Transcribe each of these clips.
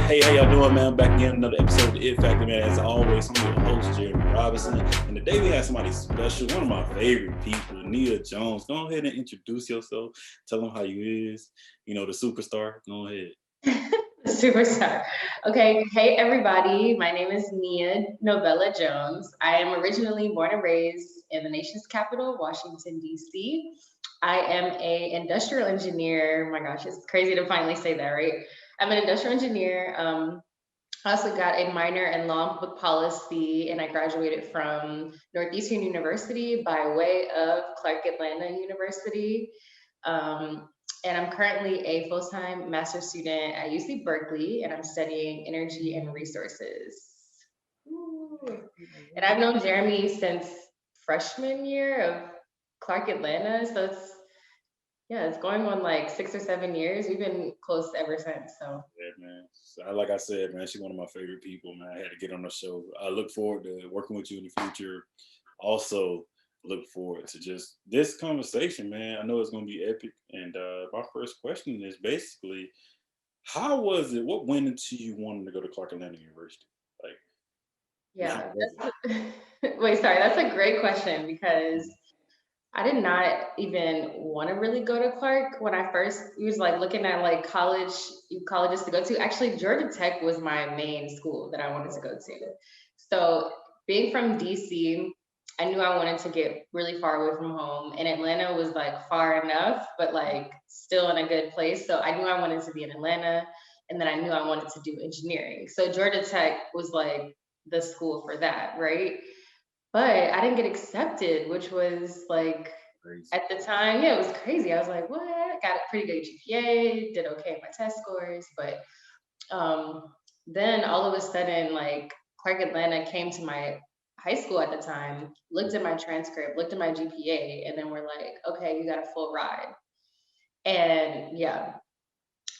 Hey, how y'all doing, man? I'm back again, another episode of the It Factor, man. As always, I'm your host, Jeremy Robinson. And today we have somebody special, one of my favorite people, Nia Jones. Go ahead and introduce yourself. Tell them how you is. You know, the superstar. Go ahead. Superstar. Okay. Hey, everybody. My name is Nia Novella Jones. I am originally born and raised in the nation's capital, Washington, D.C. I am a industrial engineer. My gosh, it's crazy to finally say that, right? I'm an industrial engineer. I also got a minor in law and public policy, and I graduated from Northeastern University by way of Clark Atlanta University. Um, and I'm currently a full-time master's student at UC Berkeley, and I'm studying energy and resources. Ooh. And I've known Jeremy since freshman year of Clark Atlanta, so it's going on like 6 or 7 years. We've been close ever since. So Yeah, man. So, like I said, man, she's one of my favorite people, man. I had to get on the show. I look forward to working with you in the future. Also, look forward to just this conversation, man. I know it's going to be epic. And my first question is basically, how was it? What went into you wanting to go to Clark Atlanta University? Like, how yeah, was it? wait, sorry, that's a great question because I did not even want to really go to Clark when I first was like looking at like colleges to go to. Actually, Georgia Tech was my main school that I wanted to go to. So being from DC, I knew I wanted to get really far away from home, and Atlanta was like far enough, but like still in a good place. So I knew I wanted to be in Atlanta, and then I knew I wanted to do engineering. So Georgia Tech was like the school for that, right? But I didn't get accepted, which was like Crazy. at the time, yeah, it was crazy. I was like, what? Got a pretty good GPA, did okay in my test scores, but then all of a sudden, like Clark Atlanta came to my high school at the time, looked at my transcript, looked at my GPA, and then we're like, okay, you got a full ride. And yeah,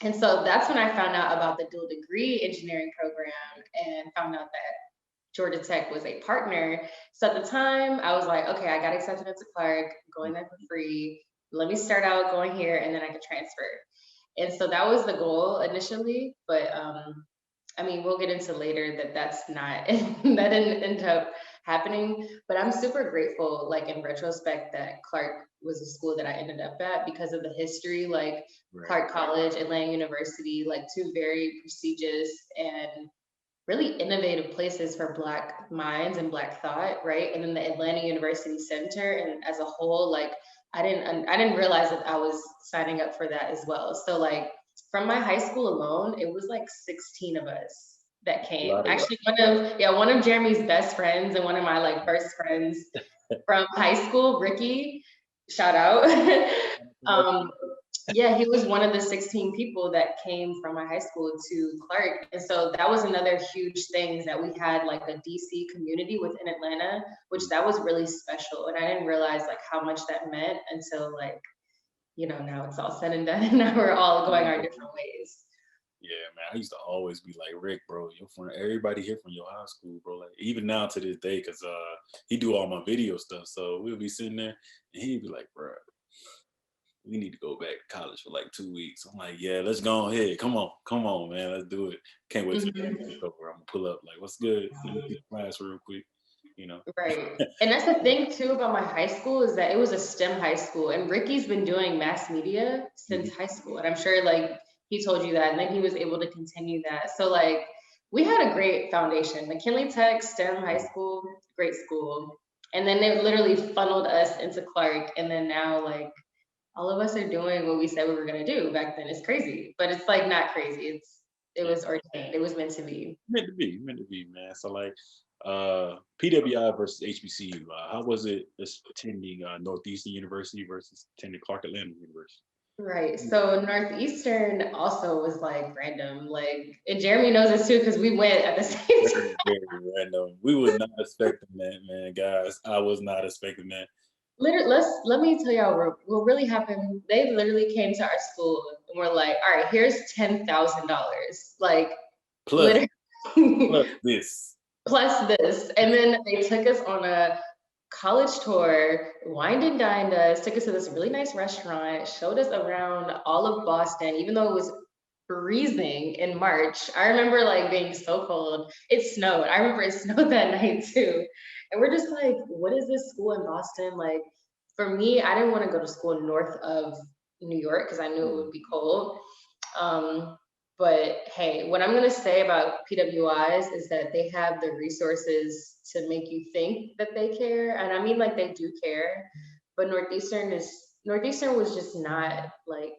and so that's when I found out about the dual degree engineering program and found out that Georgia Tech was a partner. So at the time, I was like, okay, I got accepted into Clark, going there for free. Let me start out going here, and then I could transfer. And so that was the goal initially, but I mean, we'll get into later that that's not that didn't end up happening. But I'm super grateful, like in retrospect, that Clark was a school that I ended up at because of the history, like Right. Clark College, Atlanta University, like two very prestigious and really innovative places for Black minds and Black thought, right? And then the Atlanta University Center, and as a whole, like I didn't realize that I was signing up for that as well. So like from my high school alone, it was like 16 of us that A came. lot of y'all. Actually, one of Jeremy's best friends and one of my like first friends from high school, Ricky, shout out. um, yeah, he was one of the 16 people that came from my high school to Clark. And so that was another huge thing that we had like a DC community within Atlanta, which that was really special. And I didn't realize like how much that meant until like, now it's all said and done and now we're all going our different ways. Yeah, man. I used to always be like, Rick, bro, you're from everybody here from your high school, bro. Like even now to this day, cause he do all my video stuff. So we'll be sitting there and he'd be like, bro, we need to go back to college for like 2 weeks. I'm like, yeah, let's go ahead. Come on, man, let's do it. Can't wait till the Mhm. it's over. I'm gonna pull up. Like, what's good? Let me see the class real quick. You know. Right. And that's the thing too about my high school is that it was a STEM high school and Ricky's been doing mass media Mhm. since high school. And I'm sure like he told you that and then he was able to continue that. So like we had a great foundation. McKinley Tech, STEM high school, great school. And then they literally funneled us into Clark. And then now like all of us are doing what we said we were gonna do back then. It's crazy. But it's like not crazy. It Yeah, was ordained. It was meant to be. meant to be, man. So like, PWI versus HBCU. How was it attending Northeastern University versus attending Clark Atlanta University? Right. So Northeastern also was like random. Like, and Jeremy knows this too because we went at the same time. Very, very random. We were not expecting that, man, guys. I was not expecting that. Literally, let me tell y'all what really happened. They literally came to our school and were like, "All right, here's $10,000." Like, Plus, literally. plus this. Plus this. And then they took us on a college tour, wined and dined us, took us to this really nice restaurant, showed us around all of Boston, even though it was freezing in March. I remember like being so cold. It snowed. I remember it snowed that night too. And we're just like, what is this school in Boston? Like, for me, I didn't want to go to school north of New York because I knew it would be cold. Um, but hey, what I'm going to say about PWIs is that they have the resources to make you think that they care. And I mean, like, they do care. But Northeastern was just not like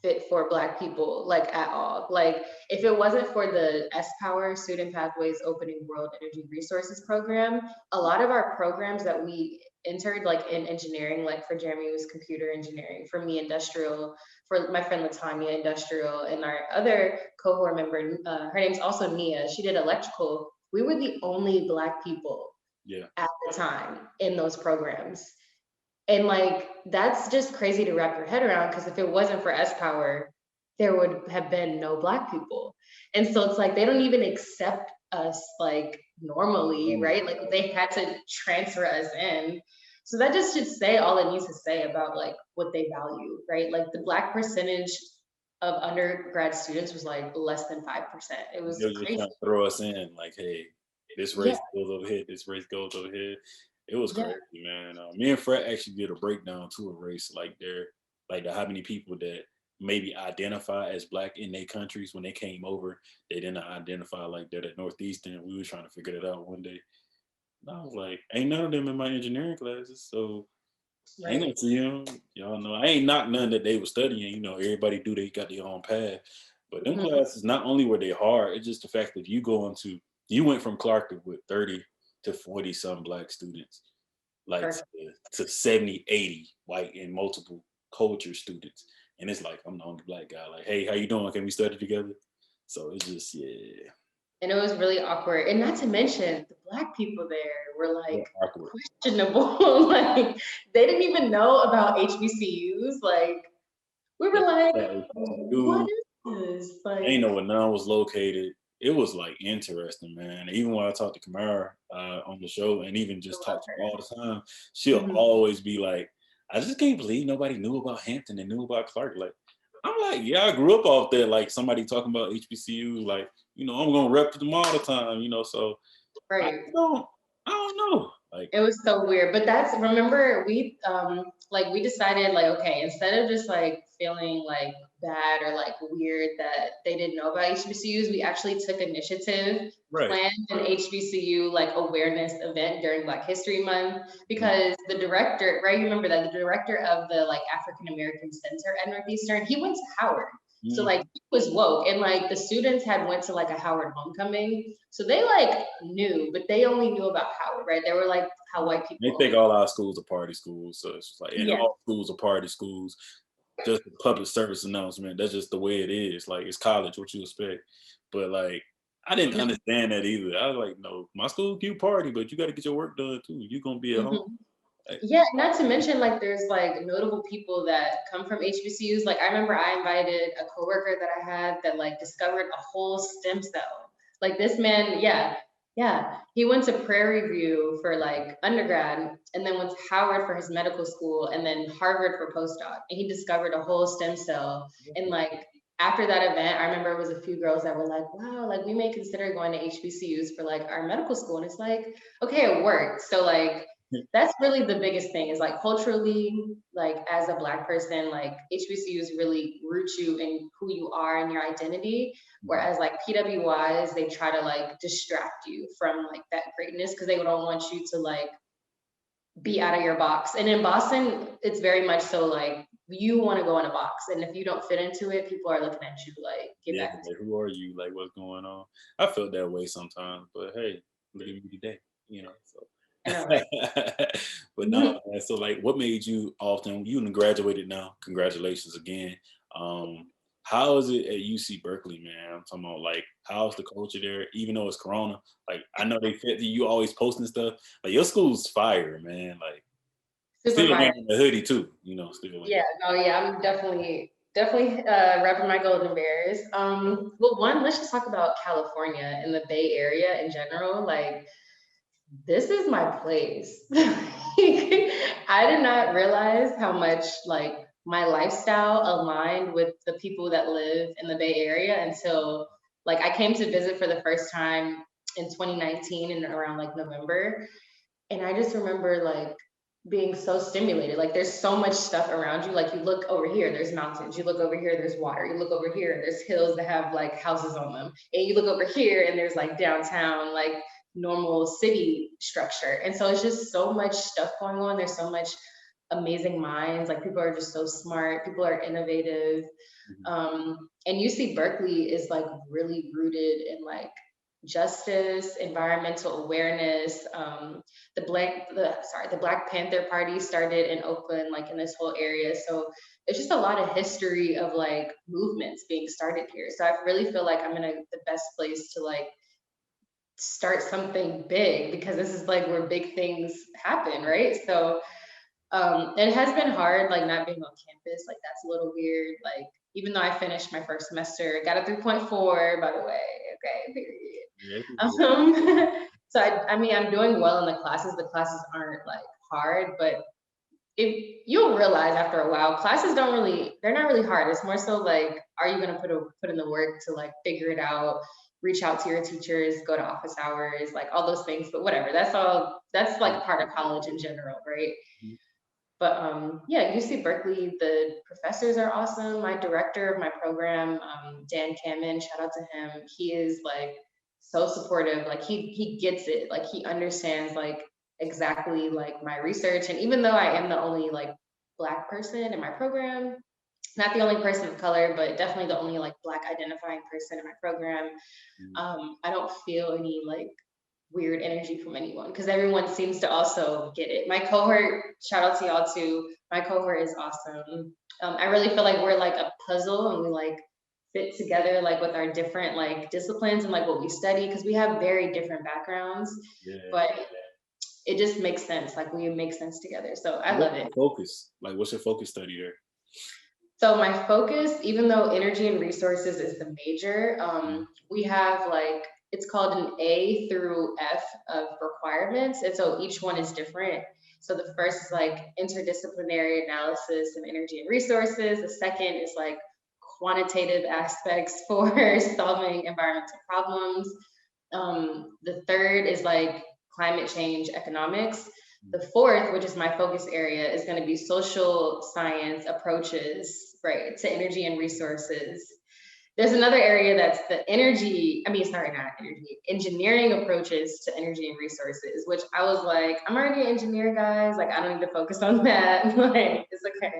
fit for Black people, like at all. Like if it wasn't for the S Power Student Pathways Opening World Energy Resources program, a lot of our programs that we entered, like in engineering, like for Jeremy it was computer engineering, for me industrial, for my friend Latanya industrial, and our other cohort member, her name's also Nia. She did electrical. We were the only Black people Yeah. at the time in those programs. And like that's just crazy to wrap your head around because if it wasn't for S Power, there would have been no Black people. And so it's like they don't even accept us like normally, right? Like they had to transfer us in. So that just should say all it needs to say about like what they value, right? Like the Black percentage of undergrad students was like less than 5%. It was They were just crazy. trying to throw us in, like, hey, this Yeah, race goes over here, this race goes over here. It was yeah. crazy, man. Me and Fred actually did a breakdown to a race, like how many people that maybe identify as Black in their countries when they came over, they didn't identify like that at Northeastern. We were trying to figure it out one day. And I was like, ain't none of them in my engineering classes, so I ain't gonna Right. see them. Y'all know I ain't knock none that they were studying. Everybody do they got their own path. But them Mhm. classes, not only were they hard, it's just the fact that you went from Clark with 30 to 40 some Black students, like Perfect. to 70, 80 white and multiple culture students. And it's like I'm the only Black guy. Like, hey, how you doing? Can we study together? So it's just yeah, And it was really awkward. And not to mention, the Black people there were real like awkward. questionable. Like they didn't even know about HBCUs. Like we were They like, thought what HBCUs, is this? they ain't Like, know where none was located. It was like interesting, man. Even when I talked to Kamara on the show, and even I just love talk to her her. all the time, she'll Mhm. always be like, "I just can't believe nobody knew about Hampton and knew about Clark." Like, I'm like, yeah, I grew up off there. Like somebody talking about HBCU, like I'm gonna rep them all the time. So I Right. don't, I don't know. Like, It was so weird. But that's remember we like we decided like okay, instead of just like feeling like bad or like weird that they didn't know about HBCUs, we actually took initiative, right, planned an HBCU like awareness event during Black History Month because the director, right? You remember that the director of the like African American Center at Northeastern, he went to Howard. So mm-hmm. like he was woke and like the students had went to like a Howard homecoming. So they like knew, but they only knew about Howard, right? They were like how white They people think only. all our schools are party schools, so it's just like, and Yeah. all schools are party schools. Just a public service announcement. That's just the way it is. Like it's college, what you expect. But like I didn't understand that either. I was like, no, my school you party, but you got to get your work done too. You're gonna be at home. Mhm. Like, Yeah, not to mention like there's like notable people that come from HBCUs. Like I remember I invited a coworker that I had that like discovered a whole stem cell. Like this man, yeah, yeah. He went to Prairie View for like undergrad and then went to Howard for his medical school and then Harvard for postdoc. And he discovered a whole stem cell. And like after that event, I remember it was a few girls that were like, wow, like we may consider going to HBCUs for like our medical school. And it's like, okay, it worked. So like that's really the biggest thing is like culturally, like as a Black person, like HBCUs really root you in who you are and your identity. Whereas like PWIs, they try to like distract you from like that greatness because they don't want you to like be out of your box. And in Boston, it's very much so like you want to go in a box. And if you don't fit into it, people are looking at you like, get yeah, back into like who are you? Like what's going on? I felt that way sometimes, but hey, look at me today. So it. I know, right? but no, Mhm. man, so like what made you often you done graduated now? Congratulations again. Um, how is it at UC Berkeley, man? I'm talking about like how's the culture there, even though it's corona? Like I know they fit you always posting stuff. Like your school's fire, man. Like Super still fire. wearing the hoodie too, still like Yeah, no, yeah, I'm definitely repping my Golden Bears. Well, one, let's just talk about California and the Bay Area in general. Like, this is my place. I did not realize how much like my lifestyle aligned with the people that live in the Bay Area until like I came to visit for the first time in 2019 and around like November. And I just remember like being so stimulated. Like there's so much stuff around you. Like you look over here, there's mountains. You look over here, there's water. You look over here, there's hills that have like houses on them. And you look over here and there's like downtown, like normal city structure. And so it's just so much stuff going on. There's so much amazing minds. Like people are just so smart. People are innovative. Mhm. And UC Berkeley is like really rooted in like justice, environmental awareness. The Black Panther Party started in Oakland, like in this whole area. So it's just a lot of history of like movements being started here. So I really feel like I'm in the best place to like start something big because this is like where big things happen, right? So it has been hard, like not being on campus. Like that's a little weird. Like even though I finished my first semester, got a 3.4, by the way. Okay, period. Yeah, it's good. So I mean, I'm doing well in the classes. The classes aren't like hard, but if you'll realize after a while, classes they're not really hard. It's more so like, are you gonna put in the work to like figure it out, reach out to your teachers, go to office hours, like all those things. But whatever, that's like part of college in general, right? Mhm. But yeah, UC Berkeley, the professors are awesome. My director of my program, Dan Kamen, shout out to him. He is like so supportive. Like he gets it. Like he understands like exactly like my research. And even though I am the only like Black person in my program, not the only person of color, but definitely the only like Black identifying person in my program, Mhm. I don't feel any like weird energy from anyone because everyone seems to also get it. My cohort, shout out to y'all too. My cohort is awesome. I really feel like we're like a puzzle and we like fit together like with our different like disciplines and like what we study because we have very different backgrounds, Yeah. but it just makes sense. Like we make sense together. So I What's love it. your focus? Like, what's your focus study there? So my focus, even though energy and resources is the major, Mhm. we have like it's called an A through F of requirements, and so each one is different. So the first is like interdisciplinary analysis of energy and resources. The second is like quantitative aspects for solving environmental problems. The third is like climate change economics. The fourth, which is my focus area, is going to be social science approaches, right, to energy and resources. There's another area that's the not energy, engineering approaches to energy and resources, which I was like, I'm already an engineer, guys. Like, I don't need to focus on that. Like, it's okay.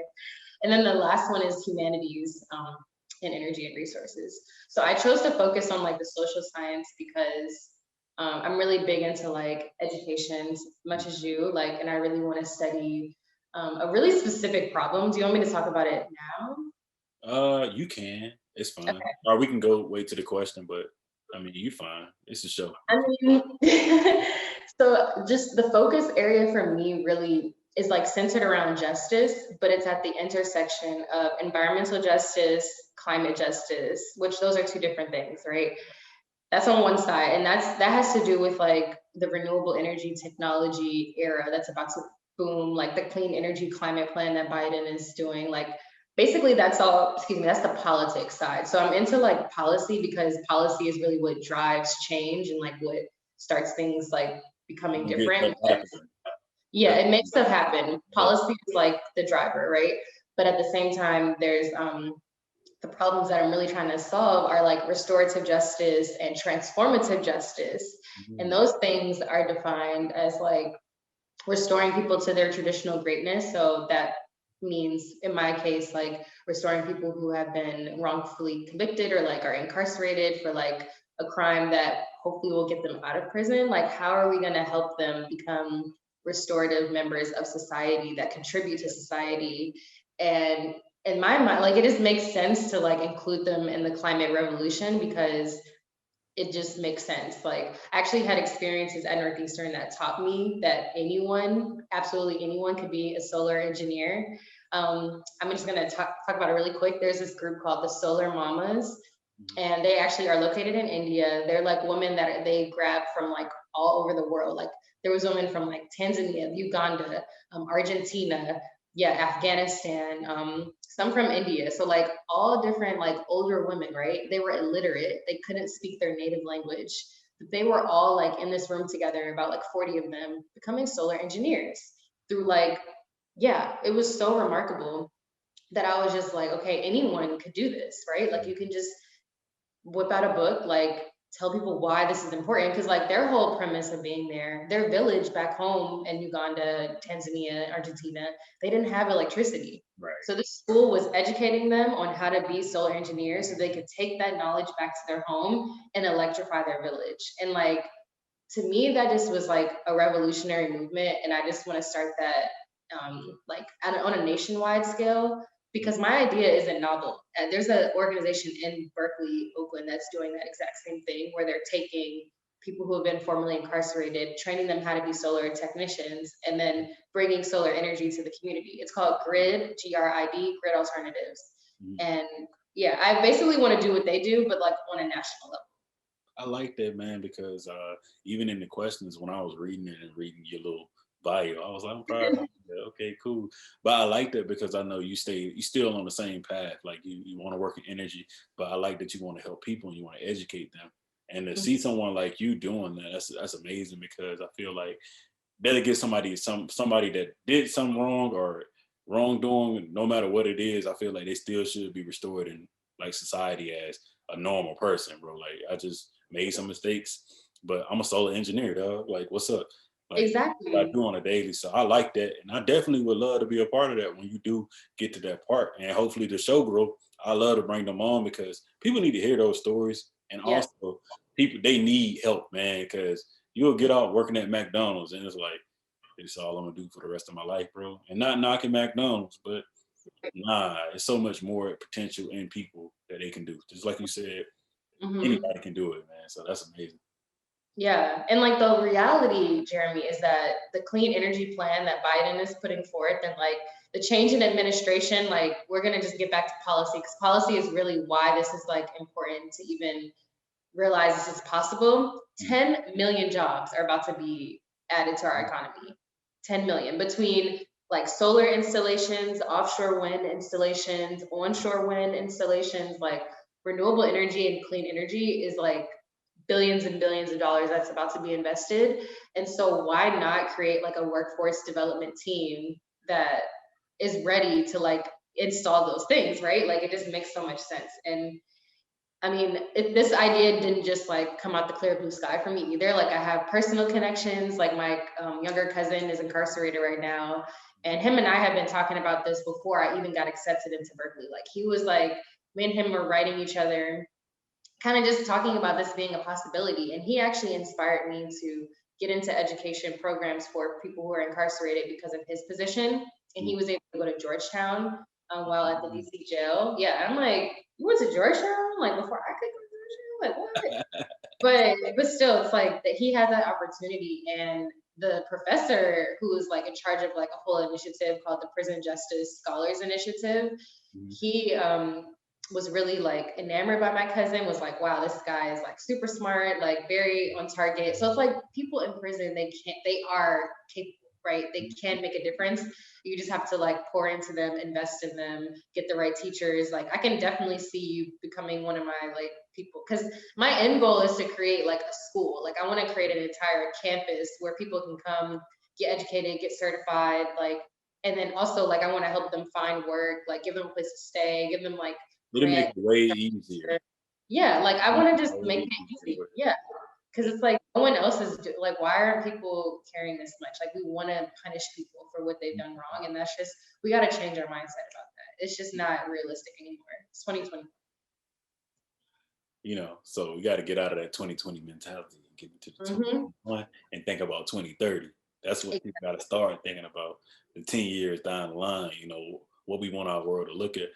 And then the last one is humanities in energy and resources. So I chose to focus on like the social science because I'm really big into like education as much as you like, and I really want to study a really specific problem. Do you want me to talk about it now? You can. It's fine. Or we can go wait to the question, but I mean, you fine. It's a show. I mean, so just the focus area for me really is like centered around justice, but it's at the intersection of environmental justice, climate justice, which those are two different things, right? That's on one side, and that has to do with like the renewable energy technology era that's about to boom, like the clean energy climate plan that Biden is doing. Like basically that's all, excuse me, that's the politics side. So I'm into like policy because policy is really what drives change and like what starts things like becoming You get stuff different. But happening. yeah, That's it makes stuff happen. yeah. Policy is like the driver, right? But at the same time, there's the problems that I'm really trying to solve are like restorative justice and transformative justice. And Mhm. those things are defined as like restoring people to their traditional greatness. So that means, in my case, like restoring people who have been wrongfully convicted or like are incarcerated for like a crime that hopefully will get them out of prison. Like, how are we going to help them become restorative members of society that contribute to society? And in my mind, like it just makes sense to like include them in the climate revolution because it just makes sense. Like I actually had experiences at Northeastern that taught me that anyone, absolutely anyone, could be a solar engineer. I'm just gonna talk about it really quick. There's this group called the Solar Mamas, Mhm. and they actually are located in India. They're like women that they grab from like all over the world. Like there was women from like Tanzania, Uganda, Argentina. yeah, Afghanistan, some from India. So like all different like older women, right? They were illiterate. They couldn't speak their native language. But they were all like in this room together, about like 40 of them, becoming solar engineers through like, yeah, it was so remarkable that I was just like, okay, anyone could do this, right? Like you can just whip out a book, like tell people why this is important. Because like their whole premise of being there, their village back home in Uganda, Tanzania, Argentina, they didn't have electricity. Right. So the school was educating them on how to be solar engineers so they could take that knowledge back to their home and electrify their village. And like to me, that just was like a revolutionary movement. And I just want to start that like on a nationwide scale because my idea isn't novel. There's an organization in Berkeley, Oakland, that's doing that exact same thing where they're taking people who have been formerly incarcerated, training them how to be solar technicians, and then bringing solar energy to the community. It's called GRID, GRID, Grid Alternatives. Mhm. And yeah, I basically want to do what they do, but like on a national level. I like that, man, because even in the questions when I was reading it and reading your little bio, I was like, I'm proud of you. Okay, cool. But I like that because I know you still on the same path. Like you want to work in energy, but I like that you want to help people and you want to educate them. And to see someone like you doing that, that's amazing because I feel like better get somebody that did something wrong or wrongdoing, no matter what it is, I feel like they still should be restored in like society as a normal person, bro. Like I just made some mistakes, but I'm a solar engineer, dog. Like, what's up? Like what I Exactly. do on a daily. So I like that. And I definitely would love to be a part of that when you do get to that part. And hopefully the show grow. I love to bring them on because people need to hear those stories. And Yes. also people they need help, man, because you'll get out working at McDonald's and it's like, it's all I'm gonna do for the rest of my life, bro. And not knocking McDonald's, but nah, it's so much more potential in people that they can do. Just like you said, Hmm. anybody can do it, man. So that's amazing. Yeah. And like the reality, Jeremy, is that the clean energy plan that Biden is putting forth and like the change in administration, like we're going to just get back to policy because policy is really why this is like important to even realize this is possible. Mhm. 10 million jobs are about to be added to our economy. 10 million between like solar installations, offshore wind installations, onshore wind installations, like renewable energy and clean energy is like billions and billions of dollars that's about to be invested. And so why not create like a workforce development team that is ready to like install those things, right? Like it just makes so much sense. And I mean, this idea didn't just like come out the clear blue sky for me either. Like I have personal connections. Like my younger cousin is incarcerated right now, and him and I have been talking about this before I even got accepted into Berkeley. Like he was like, me and him were writing each other kind of just talking about this being a possibility. And he actually inspired me to get into education programs for people who are incarcerated because of his position. And he was able to go to Georgetown while at the DC jail. Yeah, I'm like, you went to Georgetown? Like before I could go to Georgetown? Like what? But still, it's like that he had that opportunity, and the professor who was like in charge of like a whole initiative called the Prison Justice Scholars Initiative, Mhm. he was really like enamored by my cousin, was like, wow, this guy is like super smart, like very on target. So it's like people in prison, they are capable, right? They can make a difference. You just have to like pour into them, invest in them, get the right teachers. Like I can definitely see you becoming one of my like people, because my end goal is to create like a school. Like I want to create an entire campus where people can come, get educated, get certified, like, and then also like I want to help them find work, like give them a place to stay, give them like It'll make grant. it way easier. Yeah, like I Make want it to just make way it easier easy. with Yeah, because it's like no one else is like, why aren't people caring this much? Like we want to punish people for what they've it. done wrong, and that's just we got to change our mindset about that. It's just not realistic anymore. It's 2020. So we got to get out of that 2020 mentality and get into the Mm-hmm. 2021 and think about 2030. That's what people got to start thinking about the 10 years down the line, what we want our world to look at.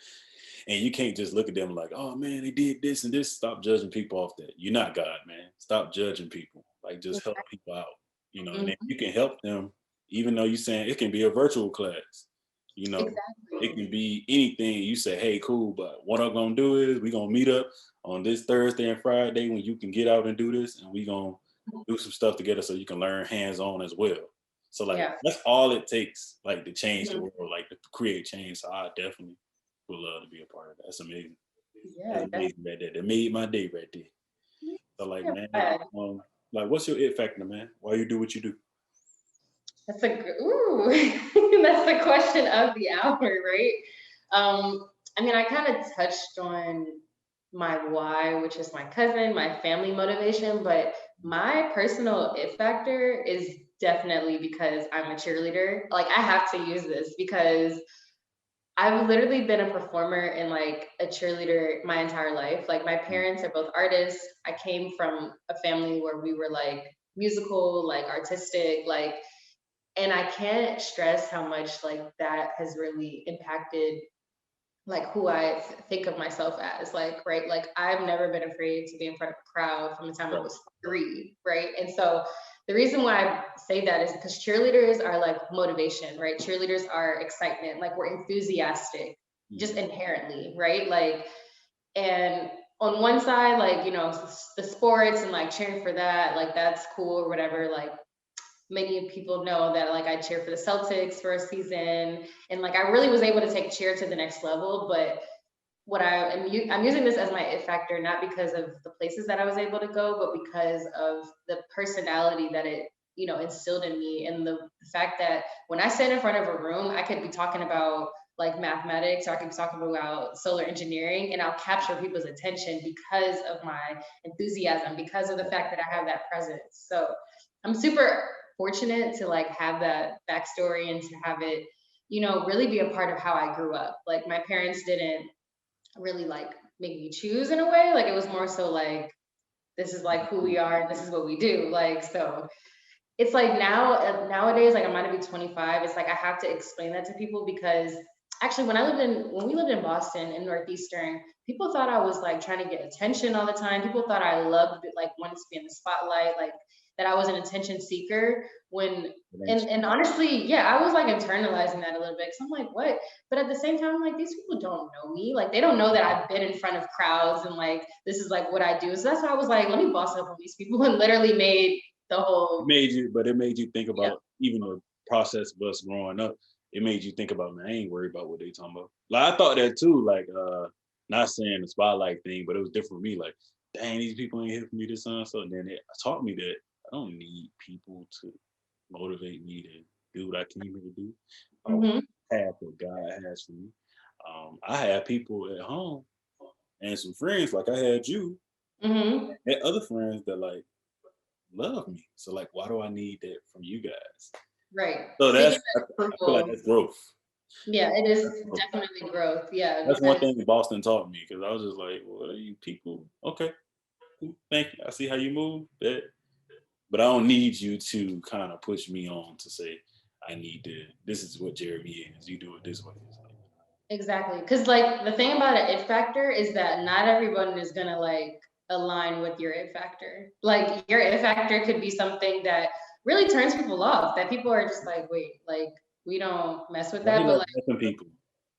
And you can't just look at them like, oh man, they did this and this. Stop judging people off that. You're not God, man. Stop judging people. Like just help people out, and if Mm-hmm. you can help them, even though you're saying it can be a virtual class, you know, it Exactly. can be anything. You say, hey, cool, but what I'm gonna do is we're gonna meet up on this Thursday and Friday when you can get out and do this, and we're gonna do some stuff together so you can learn hands-on as well. So like Yeah. that's all it takes, like to change the Mhm. world, like to create change. So I definitely would love to be a part of that. That's amazing. Yeah, That's amazing right there. That made my day right there. So like, definitely. man, like what's your it factor, man? Why you do what you do? That's a ooh, that's the question of the hour, right? I mean, I kind of touched on my why, which is my cousin, my family motivation, but my personal it factor is definitely because I'm a cheerleader. Like, I have to use this because I've literally been a performer and like a cheerleader my entire life. Like, my parents are both artists. I came from a family where we were like musical, like artistic, like, and I can't stress how much like that has really impacted like who I think of myself as, like, right, like I've never been afraid to be in front of a crowd from the time I Right. was 3, right? And so the reason why I say that is because cheerleaders are like motivation, right? Cheerleaders are excitement, like we're enthusiastic just Mhm. inherently, right? Like, and on one side, like, the sports and like cheering for that, like that's cool or whatever, like many people know that like I cheer for the Celtics for a season, and like I really was able to take cheer to the next level. But I'm using this as my it factor, not because of the places that I was able to go, but because of the personality that it instilled in me, and the fact that when I stand in front of a room, I could be talking about like mathematics, or I could be talking about solar engineering, and I'll capture people's attention because of my enthusiasm, because of the fact that I have that presence. So I'm super fortunate to like have that backstory and to have it, really be a part of how I grew up. Like, my parents didn't really like make me choose in a way. Like, it was more so like, this is like who we are and this is what we do. Like, so it's like nowadays, like I'm about to be 25. It's like I have to explain that to people because actually when we lived in Boston in Northeastern, people thought I was like trying to get attention all the time. People thought I loved it, like wanted to be in the spotlight, like that I was an attention seeker. When It ain't and honestly, yeah, I was like internalizing that a little bit because I'm like, what? But at the same time, I'm like, these people don't know me. Like, they don't know that I've been in front of crowds and like this is like what I do. So that's why I was like, let me boss up on these people and literally made the it whole made you, but it made you think yeah. about even the process of us growing up. It made you think about, man, I ain't worried about what they talking about. Like I thought that too, like not saying the spotlight thing, but it was different for me. Like, dang, these people ain't here for me this time. So then it taught me that I don't need people to motivate me to do what I came here to do. I Mhm. have what God has for me. I have people at home and some friends, like I had you, Mhm. and other friends that like love me. So like, why do I need that from you guys? Right. So Seeking I that feel like approval. that's growth. Yeah, it is That's growth. definitely growth. Yeah, That's one because thing that Boston taught me because I was just like, well, you people, okay, cool, thank you. I see how you move, but I don't need you to kind of push me on to say I need to. This is what Jeremy is. You do it this way. It's like, exactly. Because like the thing about an it factor is that not everyone is gonna like align with your it factor. Like, your it factor could be something that really turns people off. That people are just like, wait, like we don't mess with why he that. But like like, helping people?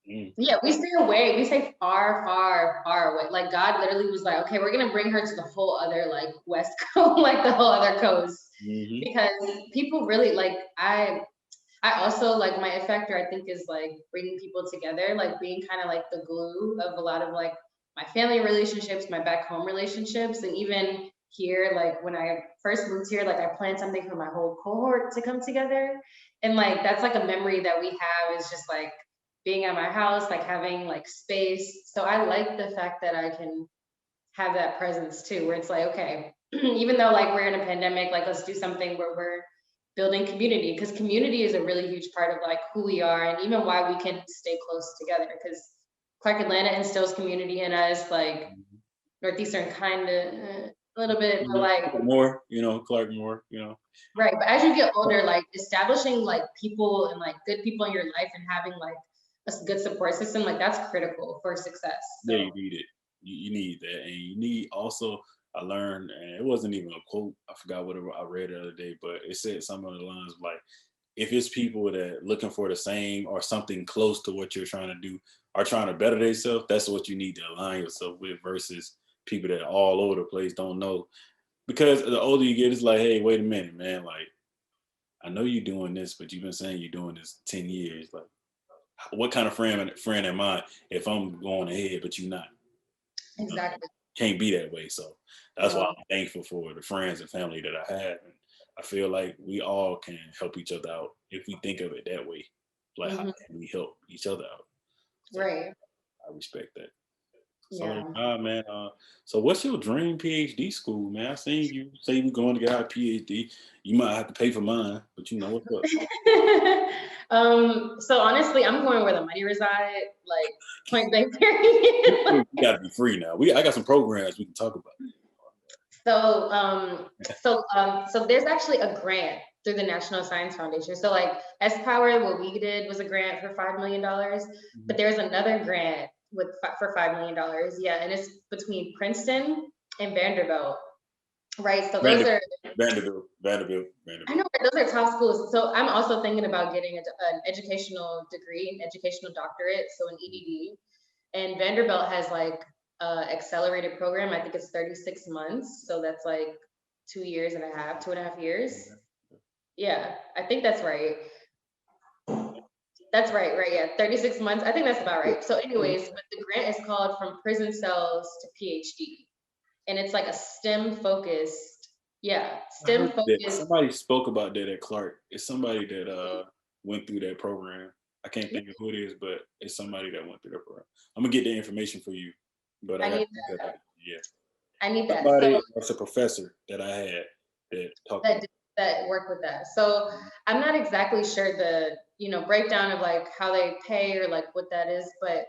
Mm, yeah, we stay away. We stay far, far, far away. Like, God literally was like, okay, we're gonna bring her to the whole other like west coast, like the whole other coast, hmm because people really like. I also like my it factor. I think is like bringing people together, like being kind of like the glue of a lot of like my family relationships, my back home relationships, and even here, like when I first moved here, like I planned something for my whole cohort to come together, and like that's like a memory that we have is just like being at my house, like having like space. So I like the fact that I can have that presence too, where it's like, okay, even though like we're in a pandemic, like let's do something where we're building community, because community is a really huge part of like who we are and even why we can stay close together. Because Clark Atlanta instills community in us, like Northeastern kind of a little bit, but like More, Clark Moore, right. But as you get older, like establishing like people and like good people in your life and having like a good support system, like that's critical for success. yeah, So you need it. You need that, and you need also. I learned, and it wasn't even a quote. I forgot what I read the other day, but it said something on the lines of like, if it's people that looking for the same or something close to what you're trying to do, are trying to better themselves, that's what you need to align yourself with versus people that are all over the place don't know. Because the older you get, it's like, hey, wait a minute, man, like I know you're doing this, but you've been saying you're doing this 10 years. Like, what kind of friend am I if I'm going ahead, but you're not? You know, Exactly. can't be that way. So that's why No. I'm thankful for the friends and family that I have. And I feel like we all can help each other out if we think of it that way. Like, how Hmm. can we help each other out? So Right. I respect that. So, Yeah. man. So, what's your dream PhD school, man? I seen you say we're going to get our PhD. You might have to pay for mine, but you know what's up. So honestly, I'm going where the money reside, like point blank period. You got to be free now. I got some programs we can talk about. So, so there's actually a grant through the National Science Foundation. So like S Power, what we did was a grant for $5 million, but Mhm. there's another grant for $5 million. Yeah, and it's between Princeton and Vanderbilt, right? So those Vanderbilt, are, I know Vanderbilt. those are top schools. So I'm also thinking about getting an educational degree, an educational doctorate, so an EDD. And Vanderbilt has like accelerated program. I think it's 36 months. So that's like 2 years and a half, 2.5 years. Yeah, I think that's right. That's right, right. Yeah, 36 months. I think that's about right. So, anyways, but the grant is called From Prison Cells to PhD. And it's like a STEM focused, yeah, I heard STEM that focused. somebody spoke about that at Clark. It's somebody that went through that program. I can't think of who it is, but it's somebody that went through that program. I'm gonna get the information for you, but I I got need to look at it. Yeah, I need that. So somebody that's a professor that I had that talked about. that that work with that. So I'm not exactly sure the breakdown of like how they pay or like what that is, but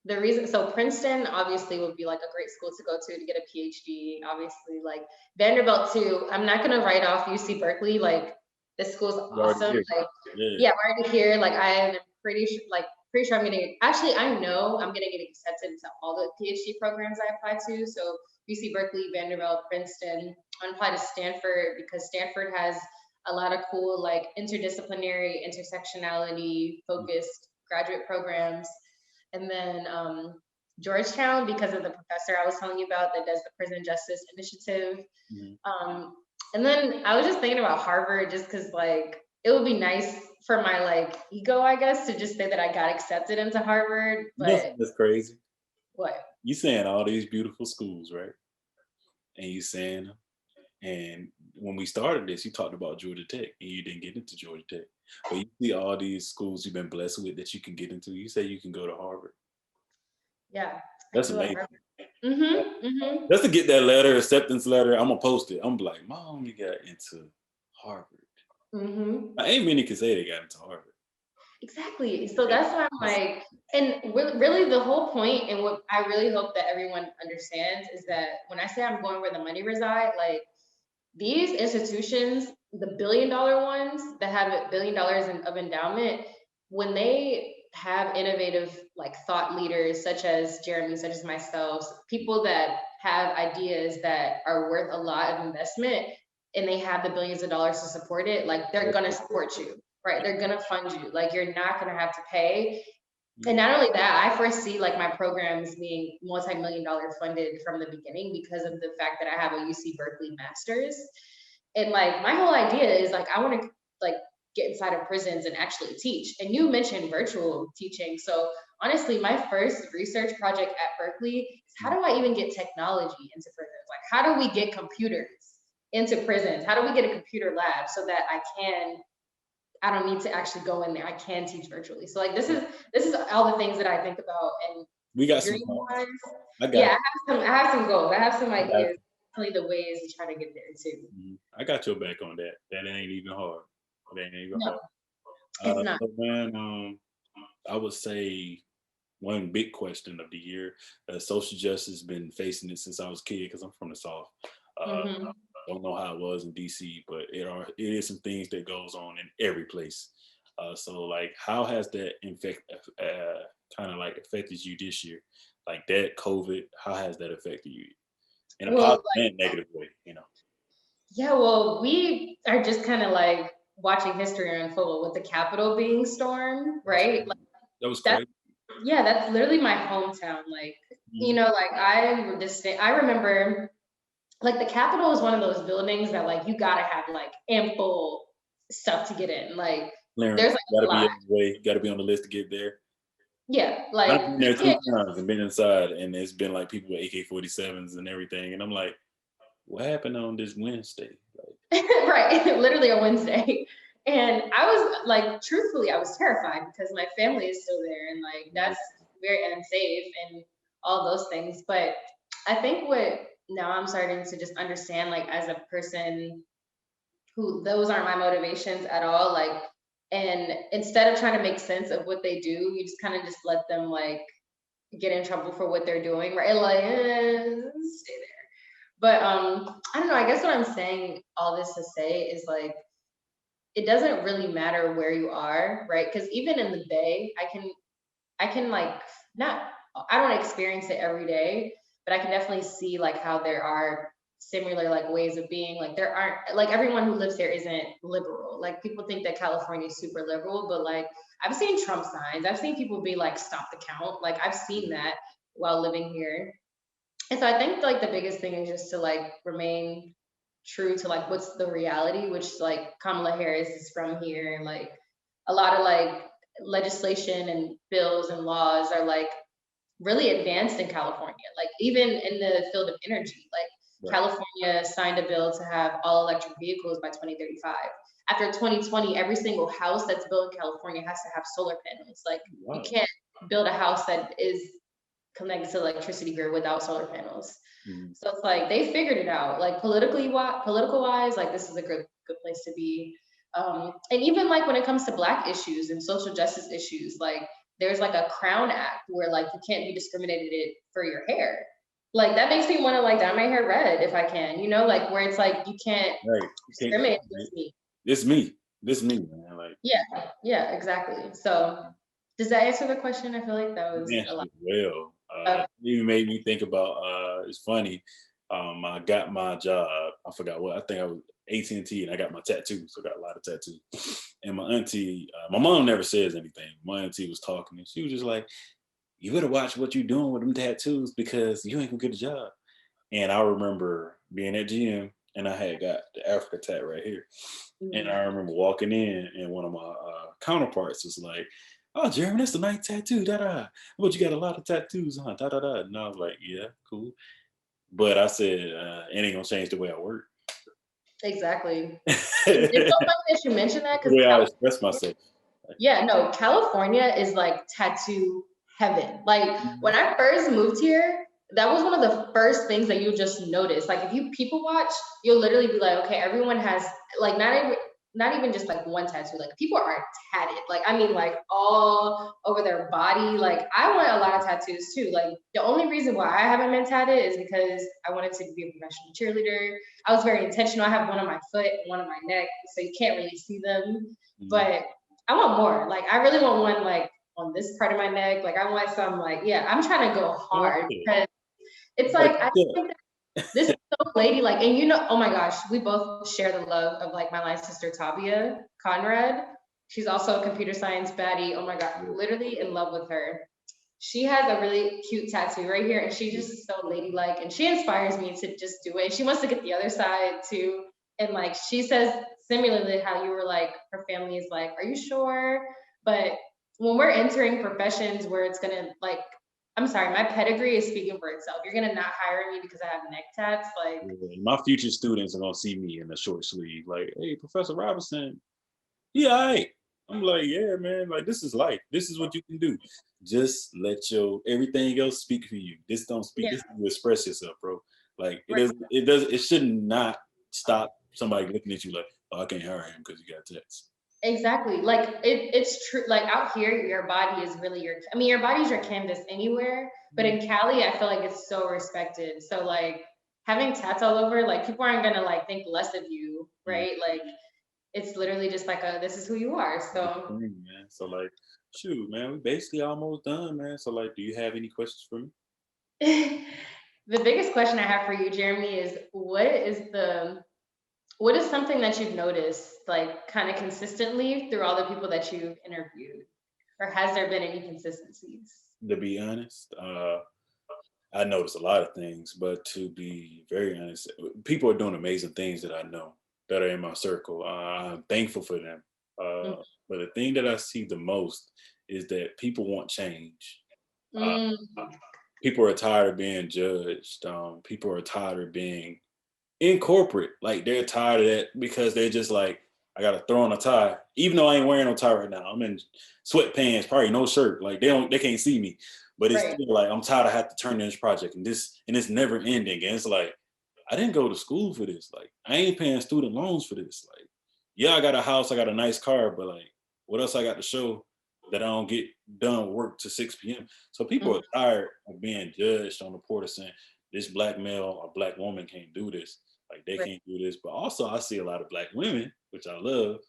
the reason, so Princeton obviously would be like a great school to go to get a PhD. Obviously, like Vanderbilt too. I'm not gonna write off UC Berkeley. Like this school's You already awesome. here. Like Yeah. yeah, I'm already here. Like I am pretty sure I'm getting. Actually, I know I'm gonna get accepted to all the PhD programs I apply to. So UC Berkeley, Vanderbilt, Princeton. I'm gonna apply to Stanford because Stanford has a lot of cool like interdisciplinary, intersectionality focused graduate programs. And then Georgetown, because of the professor I was telling you about that does the Prison Justice Initiative. Mhm. Um, and then I was just thinking about Harvard just because like it would be nice for my like ego, I guess, to just say that I got accepted into Harvard. You know But something that's crazy? what? You saying all these beautiful schools, right? And you saying them. And when we started this, you talked about Georgia Tech, and you didn't get into Georgia Tech. But you see all these schools you've been blessed with that you can get into. You say you can go to Harvard. Yeah, I That's can go to amazing. Harvard. Mm-hmm. Mm-hmm. Just to get that letter, acceptance letter, I'm gonna post it. I'm like, Mom, you got into Harvard. Mm-hmm. Now, ain't many can say they got into Harvard. Exactly. So Yeah. that's why I'm like, and really the whole point, and what I really hope that everyone understands is that when I say I'm going where the money reside, like these institutions, the $1 billion ones that have $1 billion of endowment, when they have innovative like thought leaders such as Jeremy, such as myself, people that have ideas that are worth a lot of investment and they have the billions of dollars to support it, like they're gonna support you, right? They're gonna fund you. Like you're not gonna have to pay. And Mhm. not only that, I foresee like my programs being multi-million dollar funded from the beginning because of the fact that I have a UC Berkeley master's. And like my whole idea is like I want to like get inside of prisons and actually teach. And you mentioned virtual teaching. So honestly, my first research project at Berkeley is how do I even get technology into prisons? Like how do we get computers into prisons? How do we get a computer lab so that I don't need to actually go in there. I can teach virtually. So like this is all the things that I think about and We got some dream thoughts. wise. I got Yeah, I have some goals. I have some I got ideas. Definitely the ways to try to get there too. I got your back on that. That ain't even hard. That ain't even No, hard. it's not. So man, I would say one big question of the year. Social justice been facing it since I was a kid because I'm from the South. Uh, Hmm. don't know how it was in DC, but it is some things that goes on in every place. So like, how has that kind of like affected you this year? Like that COVID, how has that affected you in a Well, positive and negative way? You know, yeah, well, we are just kind of like watching history unfold with the Capitol being stormed, that was right? crazy. That was That's crazy. yeah, that's literally my hometown. Like, Mhm. like I remember like the Capitol is one of those buildings that like you gotta have like ample stuff to get in. Like there's Clearance like got a to be lot. on the way, got to be on the list to get there. Yeah, I've like been you there can't 2 times and been inside, and it's been like people with AK-47s and everything, and I'm like, what happened on this Wednesday? Like, right, literally on Wednesday. And I was like, truthfully, I was terrified because my family is still there and like that's very unsafe and all those things. But I think what now I'm starting to just understand, like as a person who those aren't my motivations at all, like, and instead of trying to make sense of what they do, you just kind of just let them like get in trouble for what they're doing, right? Like, stay there. But I don't know. I guess what I'm saying all this to say is like it doesn't really matter where you are, right? Because even in the Bay, I can like not I don't experience it every day, but I can definitely see like how there are similar like ways of being. Like there aren't like everyone who lives there isn't liberal. Like people think that California is super liberal, but like I've seen Trump signs. I've seen people be like stop the count. Like I've seen that while living here. And so I think like the biggest thing is just to like remain true to like what's the reality, which like Kamala Harris is from here, and like a lot of like legislation and bills and laws are like really advanced in California. Like even in the field of energy, like right. California signed a bill to have all electric vehicles by 2035. After 2020, every single house that's built in California has to have solar panels. Like you Wow. can't build a house that is connected to the electricity grid without solar panels. Mhm. So it's like they figured it out. Like political wise, like this is a good place to be. And even like when it comes to Black issues and social justice issues, like there's like a Crown Act where like you can't be discriminated for your hair. Like that makes me want to like dye my hair red if I can, like where it's like you can't Right. You can't discriminate discriminate. against me. This me. This me, man. Like, Yeah, yeah, exactly. So does that answer the question? I feel like that was man, a lot. well, Of, it even made me think about. It's funny. I got my job. I forgot what. I think I was AT&T, and I got my tattoo. So I got a lot of tattoos. And my auntie, my mom never says anything. My auntie was talking, and she was just like, "You better watch what you're doing with them tattoos because you ain't gonna get a job." And I remember being at GM, and I had got the Africa tat right here. And I mm, remember walking in, and one of my counterparts was like, "Oh, Jeremy, that's a nice tattoo. Da da. But you got a lot of tattoos, huh? Da da da." And I was like, "Yeah, cool." But I said, "It ain't gonna change the way I work, exactly. It's so the funny that you mentioned that because way I express myself." Like, yeah, no, California is like tattoo heaven. Like when mhm, I first moved here, that was one of the first things that you just notice. Like if you people watch, you'll literally be like, okay, everyone has like not even just like one tattoo. Like people are tatted. Like I mean like all over their body. Like I want a lot of tattoos too. Like the only reason why I haven't been tatted is because I wanted to be a professional cheerleader. I was very intentional. I have one on my foot and one on my neck, so you can't really see them. mhm. But I want more. Like I really want one like on this part of my neck. Like I want some like yeah, I'm trying to go hard Okay. because it's You gotta like I catch think that this is so ladylike. And oh my gosh, we both share the love of like my line sister Tabia Conrad. She's also a computer science baddie. Oh my god, up. literally in love with her. She has a really cute tattoo right here, and she's Yeah. just so ladylike, and she inspires me to just do it. She wants to get the other side too, and like she says similarly how you were like her family is like, "Are you sure?" But when we're entering professions where it's gonna like, I'm sorry, my pedigree is speaking for itself. You're gonna not hire me because I have neck tats, like Yeah, my future students are gonna see me in a short sleeve, like, "Hey, Professor Robinson, yeah, right." I'm like, "Yeah, man, like this is life. This is what you can do. Just let your everything else speak for you. This don't speak. yeah, This you express yourself, bro. Like it right. doesn't. It does. It should not stop somebody looking at you like, oh, I can't hire him because you got text. Exactly. Like it's true. Like out here, your body is really I mean, your body's your canvas anywhere, but in Cali, I feel like it's so respected. So like having tats all over, like people aren't gonna like think less of you, Mhm. right? Like it's literally just like this is who you are. That's So the thing, man. So like, shoot, man, we basically almost done, man. So like, do you have any questions for me? the biggest question I have for you, Jeremy, is what is something that you've noticed like kind of consistently through all the people that you've interviewed? Or has there been any consistencies? To be honest, I notice a lot of things, but to be very honest, people are doing amazing things that I know. that are in my circle. I'm thankful for them. Mm. But the thing that I see the most is that people want change. Uh, Mm. People are tired of being judged. People are tired of being in corporate. Like they're tired of that because they're just like, I gotta throw on a tie, even though I ain't wearing no tie right now. I'm in sweatpants, probably no shirt. Like they can't see me, but it's Right. still like I'm tired of having to turn in this project and it's never ending. And it's like I didn't go to school for this. Like I ain't paying student loans for this. Like yeah, I got a house, I got a nice car, but like what else I got to show that I don't get done work to 6 p.m. So people Mhm. are tired of being judged on the porter saying this black male or black woman can't do this. Like they Right. can't do this. But also I see a lot of black women, which I love,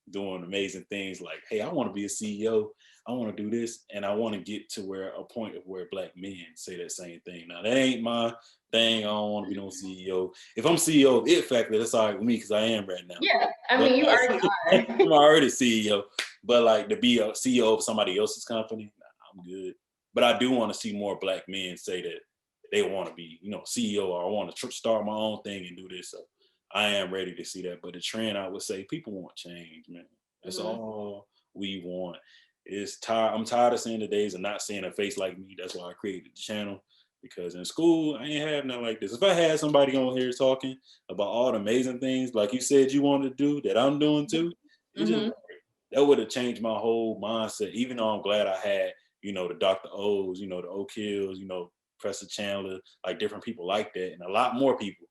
doing amazing things like, hey, I want to be a CEO. I want to do this. And I want to get to where a point of where black men say that same thing. Now that ain't my thing. I don't want to be no CEO. If I'm CEO of It Factor, that's all right with me because I am right now. Yeah. I But mean, you already are. I'm already CEO. But like to be a CEO of somebody else's company, nah, I'm good. But I do want to see more black men say that they want to be, CEO or I want to start my own thing and do this. So I am ready to see that. But the trend, I would say, people want change, man. That's Mhm. all we want. It's tired. I'm tired of seeing the days of not seeing a face like me. That's why I created the channel. Because in school, I ain't have nothing like this. If I had somebody on here talking about all the amazing things, like you said you wanted to do, that I'm doing too, it just Mhm. that would have changed my whole mindset. Even though I'm glad I had, the Dr. O's, the Oak Hills, Professor Chandler, like different people like that, and a lot more people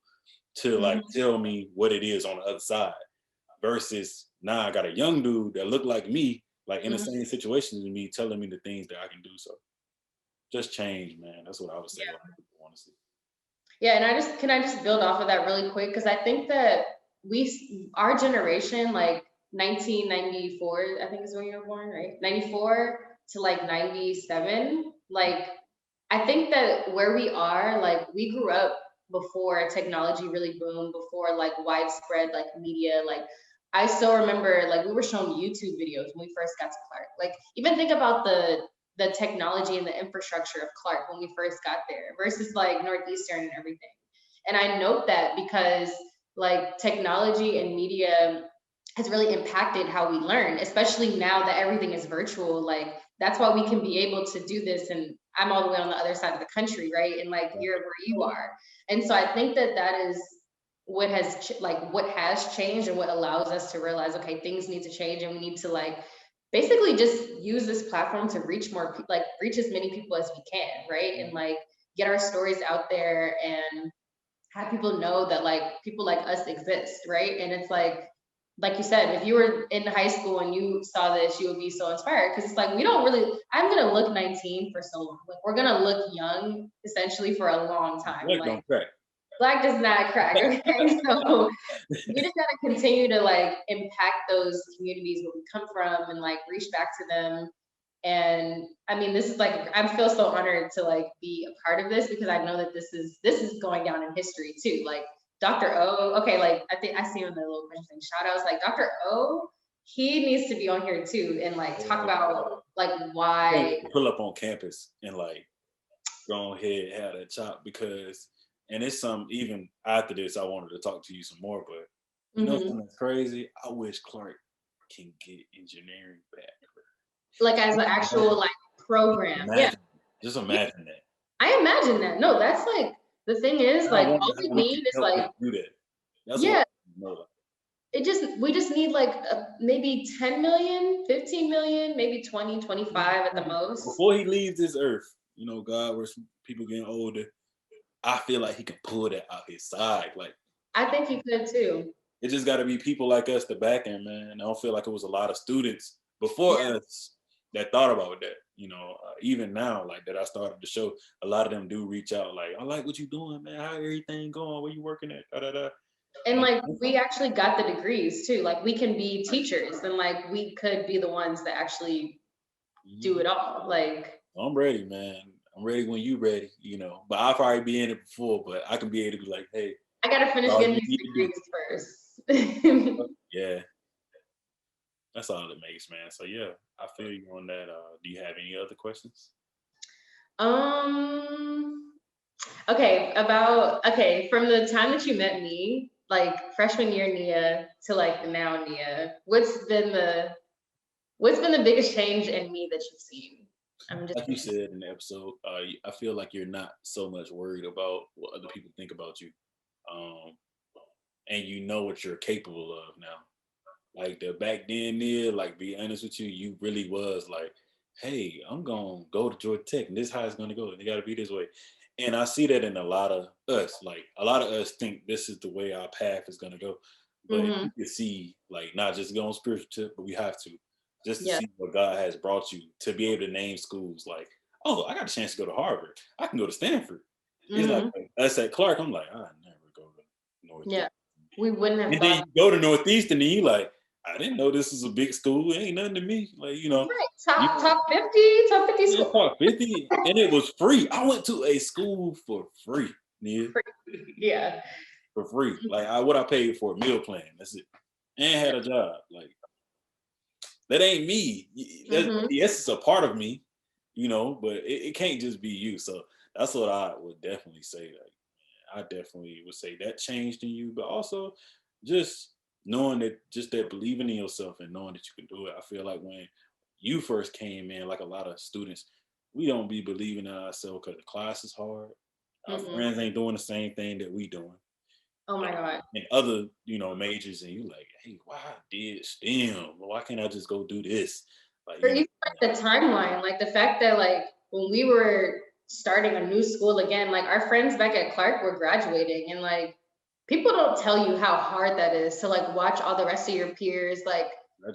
to like Mhm. tell me what it is on the other side. Versus now I got a young dude that look like me, like in the Mhm. same situation as me, telling me the things that I can do. So just change, man. That's what I would say. A lot of people want to see. Yeah, and I just build off of that really quick because I think that our generation, like 1994, I think is when you were born, right? 94 to like 97, like I think that where we are, like we grew up before technology really boomed, before like widespread like media. Like I still remember like we were shown YouTube videos when we first got to Clark. Like even think about the technology and the infrastructure of Clark when we first got there versus like Northeastern and everything. And I note that because like technology and media has really impacted how we learn, especially now that everything is virtual. Like that's why we can be able to do this. And I'm all the way on the other side of the country, right? And like you're where you are. And so I think that that is what what has changed and what allows us to realize, okay, things need to change and we need to like basically just use this platform to reach like reach as many people as we can, right? And like get our stories out there and have people know that like people like us exist, right? And it's like you said, if you were in high school and you saw this, you would be so inspired because it's like we don't really. I'm gonna look 19 for so long. Like we're gonna look young essentially for a long time. Black Like don't crack. black does not crack. Okay, so we just gotta continue to like impact those communities where we come from and like reach back to them. And I mean, this is like I feel so honored to like be a part of this because I know that this is going down in history too. Like Dr. O, okay, like I think I see him in the little question thing. Shout outs like Dr. O, he needs to be on here too and like talk about like why. Pull up on campus and like go ahead and have that chop because and it's some even after this I wanted to talk to you some more, but Mhm. something that's crazy? I wish Clark can get engineering back. Like as an actual like program. Yeah. Imagine, just Yeah. imagine that. I imagine that. No, that's like the thing is I like wonder all we how we can need is help like them do that. That's what yeah, I know. we just need like maybe 10 million, 15 million, maybe 20, 25 at the most. Before he leaves this earth, God, where people getting older, I feel like he can pull that out his side. Like I think you could too. it just got to be people like us, the back end, man. I don't feel like it was a lot of students before Yeah. us that thought about that. Even now, like that I started the show, a lot of them do reach out, like, I like what you doing, man. How everything going? Where you working at? Da, da, da. And And like we actually got the degrees too. Like we can be teachers and like we could be the ones that actually do it all. Like I'm ready, man. I'm ready when you ready, But I'll probably be in it before, but I can be able to be like, hey, I gotta that's finish all getting you these need to do. degrees first. Yeah, that's all it makes, man. So yeah, I feel you on that. Do you have any other questions? um okay, from the time that you met me, like freshman year Nia to like now Nia, what's been the biggest change in me that you've seen? I'm just Like you said in the episode, I feel like you're not so much worried about what other people think about you, um, and you know what you're capable of now. Like the back then, Nia, like be honest with you, you really was like, hey, I'm gonna go to Georgia Tech, and this is how it's gonna go, and it gotta be this way. And I see that in a lot of us. Like a lot of us think this is the way our path is gonna go. But hmm you can see, like, not just go on spiritual tip, but we have to just to yeah. see what God has brought you to be able to name schools like, oh, I got a chance to go to Harvard. I can go to Stanford. It's like hmm us at Clark, I'm like, I never go to Northeastern. Yeah. We wouldn't have And then you thought. go to Northeastern and you like, I didn't know this was a big school. It ain't nothing to me. Like, Right. you Top 50 yeah, school. talk 50 and it was free. I went to a school for free, Nia, Yeah. for free. Like what I paid for a meal plan. That's it. And had a job. Like that ain't me. hmm Yes, it's a part of me, but it can't just be you. So that's what I would definitely say. Like, I definitely would say that changed in you, but also just knowing that, just that believing in yourself and knowing that you can do it. I feel like when you first came in, like a lot of students, we don't be believing in ourselves because the class is hard. Our hmm friends ain't doing the same thing that we doing. Oh my God. And other, majors, and you like, hey, why I did STEM? Why can't I just go do this? Like, Or even like the timeline, like the fact that like when we were starting a new school again, like our friends back at Clark were graduating, and like people don't tell you how hard that is to like watch all the rest of your peers like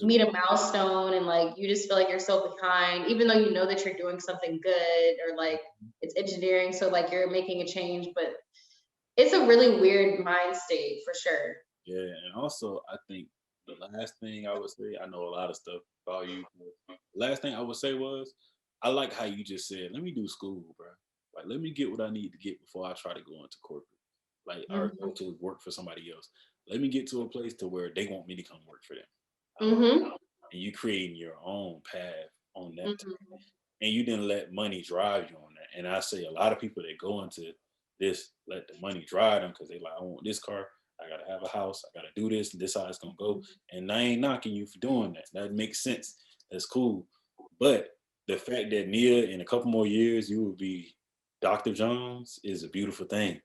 meet graduate. a milestone, and like you just feel like you're so behind, even though you know that you're doing something good, or like it's engineering, so like you're making a change, but it's a really weird mind state for sure. Yeah, and also I think the last thing I would say, I know a lot of stuff about you. But the last thing I would say was, I like how you just said, "Let me do school, bro. Like, let me get what I need to get before I try to go into corporate, like, or hmm go to work for somebody else. Let me get to a place to where they want me to come work for them." hmm And you creating your own path on that, hmm and you didn't let money drive you on that. And I say a lot of people that go into this let the money drive them because they like, I want this car, I gotta have a house, I gotta do this, and this how it's gonna go. And I ain't knocking you for doing that. That makes sense. That's cool. But the fact that Nia in a couple more years you will be Dr. Jones is a beautiful thing.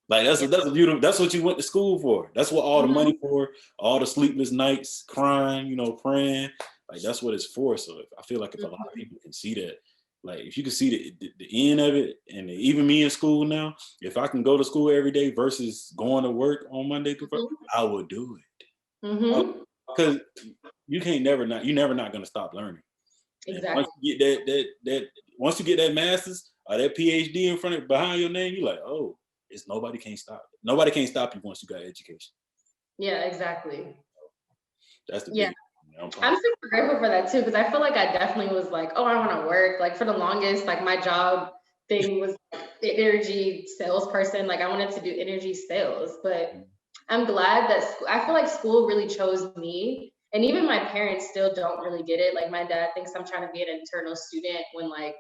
Like Yeah. that's a beautiful. That's what you went to school for. That's what all the hmm money for. All the sleepless nights, crying, praying. Like that's what it's for. So I feel like if a lot of people can see that, like if you can see the end of it, and even me in school now, if I can go to school every day versus going to work on Monday through Friday, hmm I would do it. hmm Because you can't never not you're never not gonna stop learning. And once Exactly. you get that once you get that master's or that PhD in front of behind your name, you're like, oh, it's nobody can't stop. Nobody can't stop you once you got education. Yeah, exactly. That's the Yeah. biggest thing. I'm I'm proud. super grateful for that too, because I feel like I definitely was like, oh, I want to work. Like for the longest, like my job thing was the energy salesperson. Like I wanted to do energy sales, but I'm glad that I feel like school really chose me. And even my parents still don't really get it. Like my dad thinks I'm trying to be an internal student when like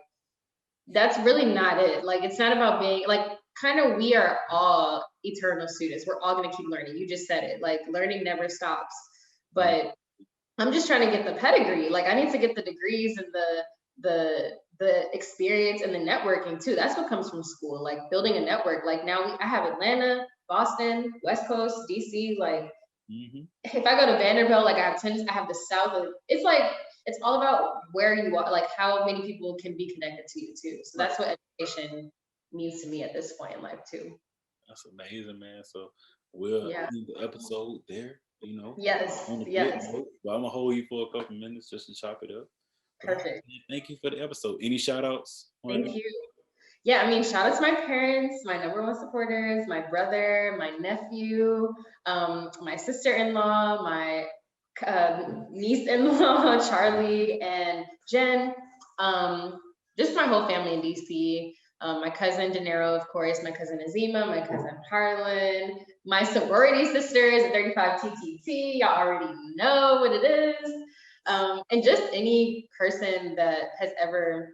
that's really not it. Like it's not about being like kind of we are all eternal students. We're all gonna keep learning. You just said it. Like learning never stops. Mm, But I'm just trying to get the pedigree. Like I need to get the degrees and the experience and the networking too. That's what comes from school. Like building a network. Like now I have Atlanta, Boston, West Coast, DC. Like mhm. if I go to Vanderbilt, like I have tennis, I have the South. It's like it's all about where you are, like how many people can be connected to you too. So Right. that's what education means to me at this point in life too. That's amazing, man. So we'll Yeah. end the episode there, Yes. on a good Yes. note. But I'm gonna hold you for a couple minutes just to chop it up. But Perfect. thank you for the episode. Any shout outs? Thank you. Yeah, I mean, shout out to my parents, my number one supporters, my brother, my nephew, my sister-in-law, my niece-in-law, Charlie and Jen, just my whole family in DC. My cousin De Niro, of course, my cousin Azima, my cousin Harlan, my sorority sisters at 35 TTT. Y'all already know what it is. And just any person that has ever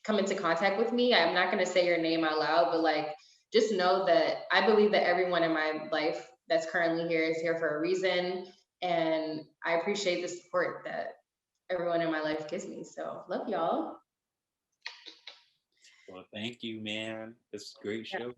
come into contact with me. I'm not going to say your name out loud, but like just know that I believe that everyone in my life that's currently here is here for a reason. And I appreciate the support that everyone in my life gives me. So love y'all. Well, thank you, man. It's a great Yeah. show.